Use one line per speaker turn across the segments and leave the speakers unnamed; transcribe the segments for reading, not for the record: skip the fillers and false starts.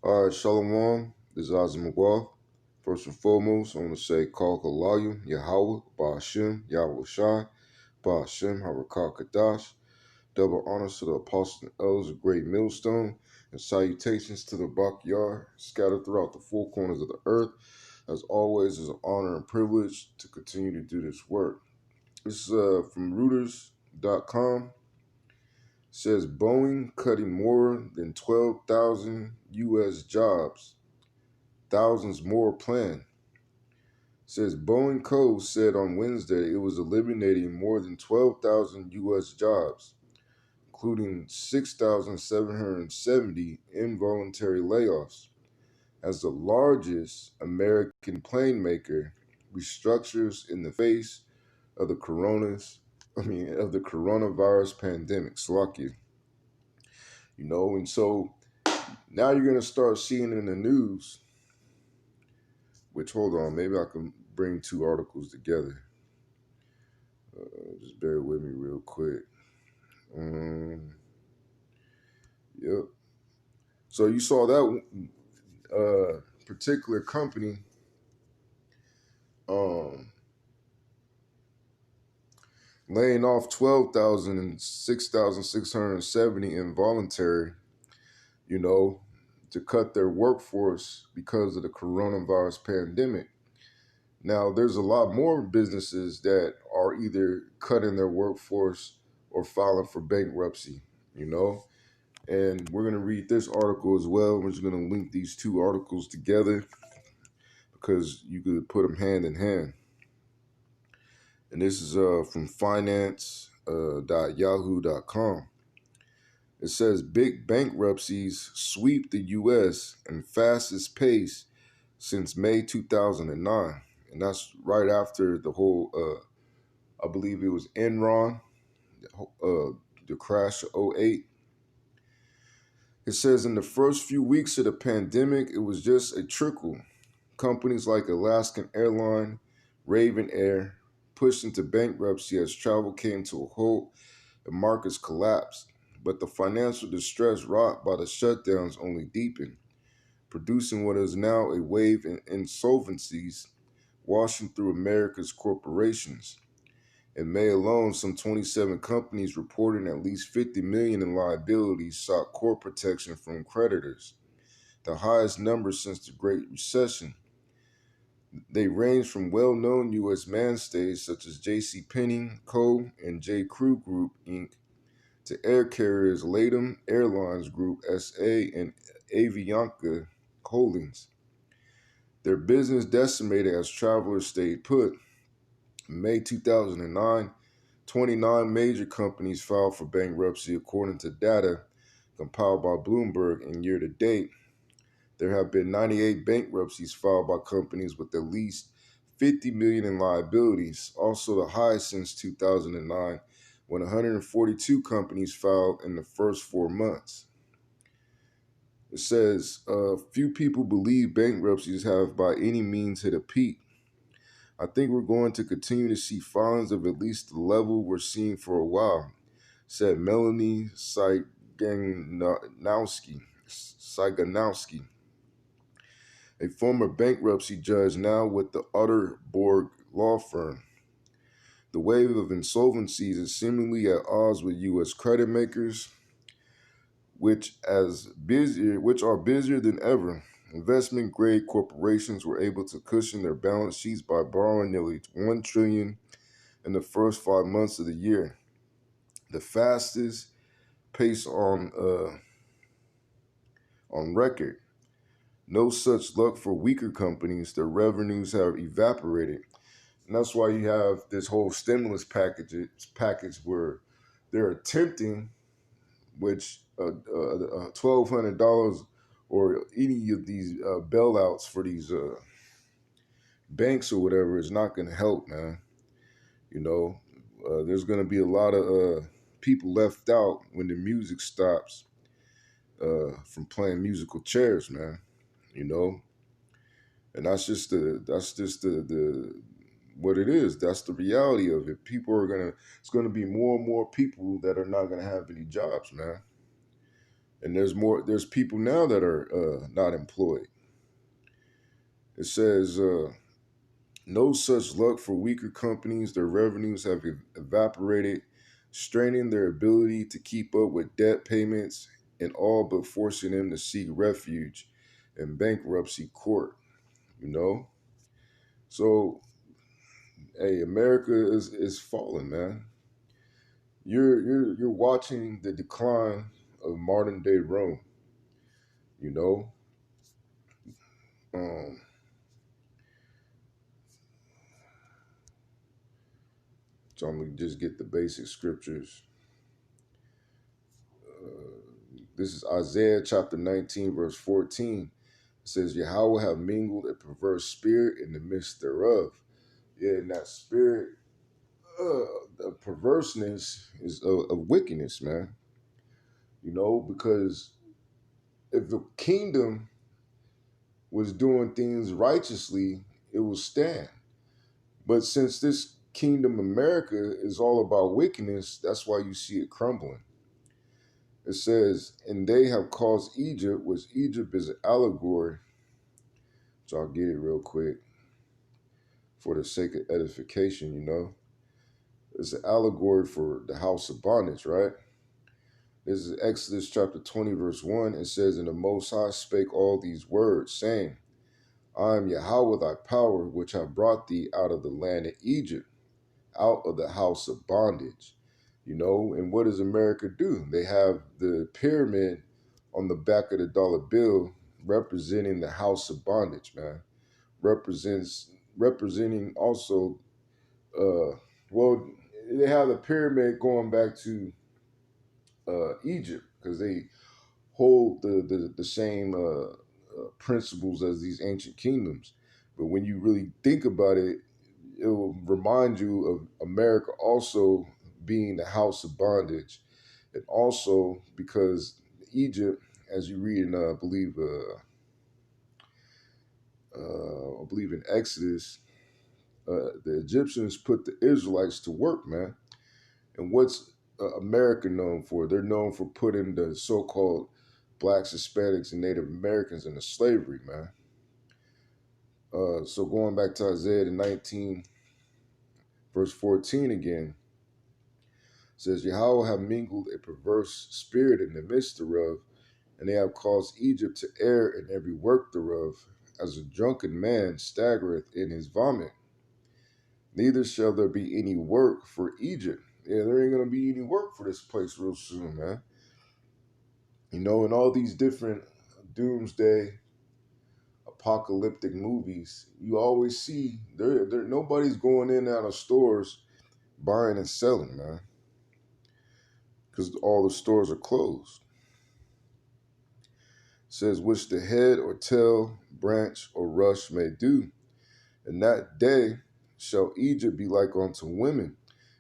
All right, Shalom. This is Azim McGuire. First and foremost, I want to say Kal Kalayu, Yahweh, Ba'ashem, Yahweh Shai, Ba'ashem, Harakah Kadash. Double honors to the apostles and elders of Great Millstone, and salutations to the backyard scattered throughout the four corners of the earth. As always, it's an honor and privilege to continue to do this work. This is from Reuters.com. Says Boeing cutting more than 12,000 U.S. jobs. Thousands more planned. Says Boeing Co. said on Wednesday it was eliminating more than 12,000 U.S. jobs, including 6,770 involuntary layoffs, as the largest American plane maker restructures in the face of the coronavirus pandemic. Slovakia. And so now you're gonna start seeing in the news. Which, hold on, maybe I can bring two articles together. Just bear with me real quick. Yep. So you saw that particular company laying off 12,000 and 6,670 involuntary, to cut their workforce because of the coronavirus pandemic. Now, there's a lot more businesses that are either cutting their workforce or filing for bankruptcy, And we're going to read this article as well. We're just going to link these two articles together because you could put them hand in hand. And this is from finance.yahoo.com. It says big bankruptcies sweep the U.S. in fastest pace since May 2009. And that's right after the whole, I believe it was Enron, the crash of '08. It says in the first few weeks of the pandemic, it was just a trickle. Companies like Alaskan Airline, Raven Air pushed into bankruptcy as travel came to a halt and markets collapsed. But the financial distress wrought by the shutdowns only deepened, producing what is now a wave in insolvencies washing through America's corporations. In May alone, some 27 companies reporting at least $50 million in liabilities sought court protection from creditors, the highest number since the Great Recession. They range from well-known U.S. mainstays such as J.C. Co. and J. Crew Group, Inc., to air carriers Latham Airlines Group S.A. and Avianca Holdings. Their business decimated as travelers stayed put. In May 2009, 29 major companies filed for bankruptcy according to data compiled by Bloomberg, and year to date, there have been 98 bankruptcies filed by companies with at least $50 million in liabilities, also the highest since 2009, when 142 companies filed in the first 4 months. It says, few people believe bankruptcies have by any means hit a peak. I think we're going to continue to see filings of at least the level we're seeing for a while, said Melanie Cyganowski, a former bankruptcy judge now with the Utterborg law firm. The wave of insolvencies is seemingly at odds with U.S. credit makers, which are busier than ever. Investment-grade corporations were able to cushion their balance sheets by borrowing nearly $1 trillion in the first 5 months of the year, the fastest pace on record. No such luck for weaker companies. Their revenues have evaporated. And that's why you have this whole stimulus package where they're attempting, which $1,200 or any of these bailouts for these banks or whatever is not going to help, man. There's going to be a lot of people left out when the music stops from playing musical chairs, man. And that's just the what it is. That's the reality of it. It's gonna be more and more people that are not gonna have any jobs, man. And there's people now that are not employed. It says no such luck for weaker companies. Their revenues have evaporated, straining their ability to keep up with debt payments and all but forcing them to seek refuge in bankruptcy court. You know, so hey, America is falling, man. You're watching the decline of modern day Rome. You know, um, so I'm gonna just get the basic scriptures. This is Isaiah chapter 19, verse 14. It says, Yahweh have mingled a perverse spirit in the midst thereof. Yeah, and that spirit of perverseness is of wickedness, man. You know, because if the kingdom was doing things righteously, it will stand. But since this kingdom America is all about wickedness, that's why you see it crumbling. It says, and they have caused Egypt, which Egypt is an allegory. So I'll get it real quick for the sake of edification, you know. It's an allegory for the house of bondage, right? This is Exodus chapter 20, verse 1. It says, and the Most High spake all these words, saying, I am Yahweh thy power, which have brought thee out of the land of Egypt, out of the house of bondage. You know, and what does America do? They have the pyramid on the back of the dollar bill representing the house of bondage, man. Representing also well, they have the pyramid going back to Egypt because they hold the same principles as these ancient kingdoms. But when you really think about it, it will remind you of America also being the house of bondage, and also because Egypt, as you read in I believe in Exodus, the Egyptians put the Israelites to work, man. And what's America known for? They're known for putting the so-called blacks, Hispanics, and Native Americans into slavery, man. So going back to Isaiah the 19, verse 14 again, says, Yahweh have mingled a perverse spirit in the midst thereof, and they have caused Egypt to err in every work thereof, as a drunken man staggereth in his vomit. Neither shall there be any work for Egypt. Yeah, there ain't gonna be any work for this place real soon, man. You know, in all these different doomsday apocalyptic movies, you always see there nobody's going in and out of stores buying and selling, man, because all the stores are closed. It says, which the head or tail, branch or rush may do. And that day shall Egypt be like unto women.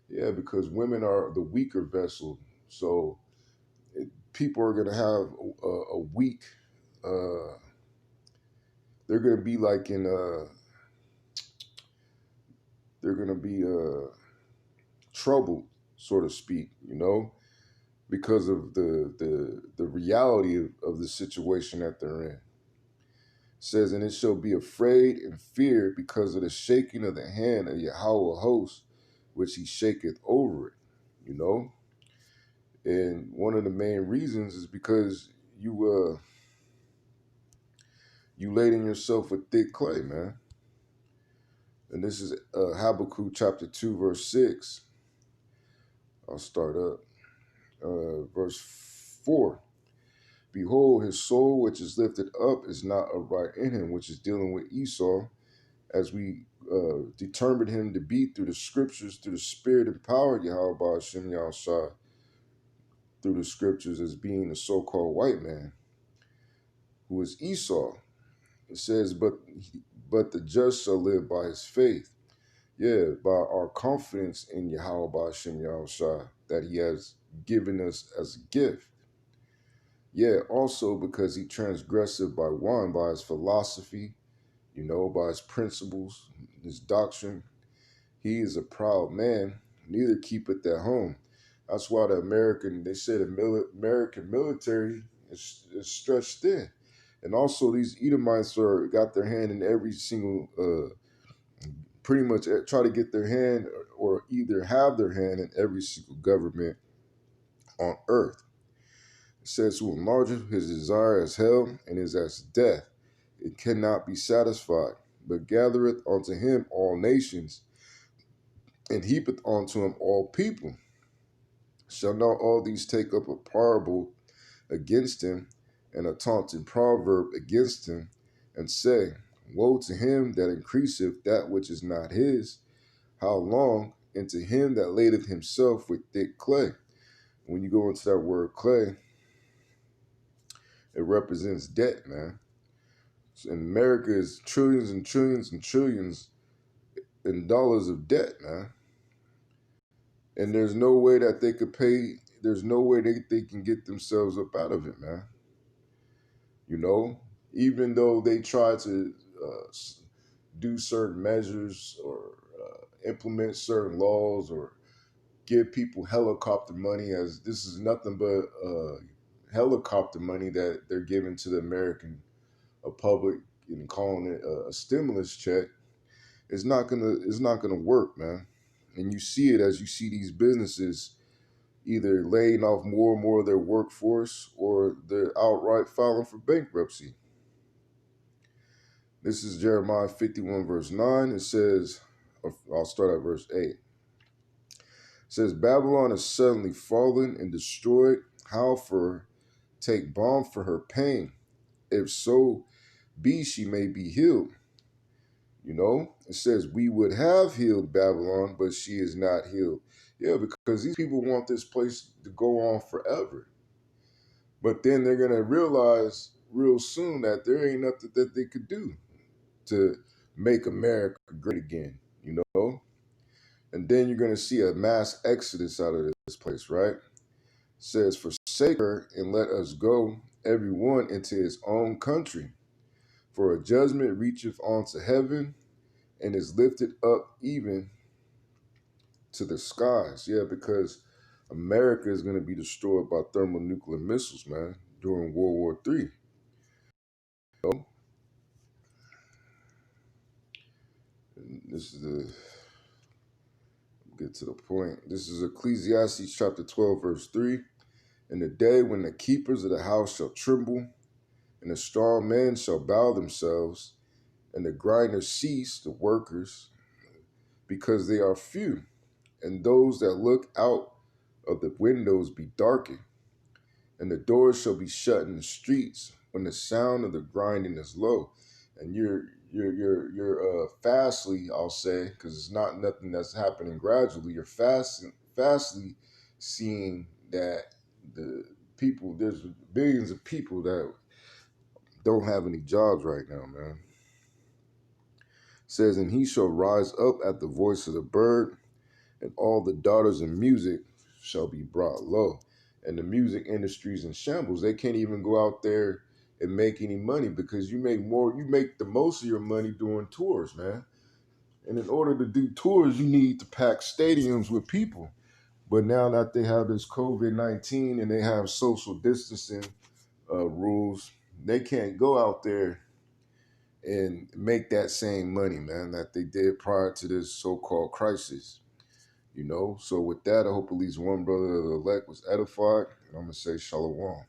Yeah, because women are the weaker vessel. So people are going to have a weak, they're going to be like in, they're going to be troubled, so to speak, you know, because of the reality of the situation that they're in. It says, and it shall be afraid and fear because of the shaking of the hand of Yahweh host, which he shaketh over it, you know. And one of the main reasons is because you laden yourself with thick clay, man. And this is Habakkuk chapter 2, verse 6. I'll start up. Verse 4. Behold, his soul which is lifted up is not upright in him, which is dealing with Esau, as we determined him to be through the scriptures, through the spirit and power of Yahweh Hashem Yahushua, through the scriptures as being the so-called white man, who is Esau. It says, but the just shall live by his faith. Yeah, by our confidence in Yahweh Hashem Yahushua that he has given us as a gift. Yeah, also because he transgressed by one, by his philosophy, you know, by his principles, his doctrine. He is a proud man, neither keepeth at home. That's why they say the American military It's stretched thin. And also, these Edomites are got their hand in every single, pretty much try to get their hand or either have their hand in every single government on earth. It says, who enlargeth his desire as hell and is as death. It cannot be satisfied, but gathereth unto him all nations and heapeth unto him all people. Shall not all these take up a parable against him and a taunting proverb against him, and say, woe to him that increaseth that which is not his? How long? And to him that ladeth himself with thick clay. When you go into that word clay, it represents debt, man. And America is trillions and trillions and trillions in dollars of debt, man. And there's no way that they could pay, there's no way they can get themselves up out of it, man. You know, even though they try to do certain measures or implement certain laws or give people helicopter money, as this is nothing but helicopter money that they're giving to the American public and calling it a stimulus check. It's not gonna work, man. And you see it as you see these businesses either laying off more and more of their workforce or they're outright filing for bankruptcy. This is Jeremiah 51 verse 9. It says, I'll start at verse 8. It says, Babylon is suddenly fallen and destroyed. How for take balm for her pain? If so be she may be healed. You know, it says, we would have healed Babylon, but she is not healed. Yeah, because these people want this place to go on forever. But then they're going to realize real soon that there ain't nothing that they could do to make America great again, you know? And then you're going to see a mass exodus out of this place, right? It says, forsake her and let us go, every one into his own country. For a judgment reacheth unto heaven and is lifted up even to the skies. Yeah, because America is going to be destroyed by thermonuclear missiles, man, during World War III. You know? And this is the get to the point. This is Ecclesiastes chapter 12, verse 3. In the day when the keepers of the house shall tremble, and the strong men shall bow themselves, and the grinders cease, the workers, because they are few, and those that look out of the windows be darkened, and the doors shall be shut in the streets when the sound of the grinding is low. And you're fastly, I'll say, because it's not nothing that's happening gradually. You're fastly seeing that the people, there's billions of people that don't have any jobs right now, man. It says, and he shall rise up at the voice of the bird, and all the daughters of music shall be brought low. And the music industry's in shambles. They can't even go out there and make any money because you make the most of your money doing tours, man. And in order to do tours, you need to pack stadiums with people. But now that they have this COVID-19 and they have social distancing rules, they can't go out there and make that same money, man, that they did prior to this so-called crisis. You know, so with that, I hope at least one brother of the elect was edified. And I'm going to say shalom.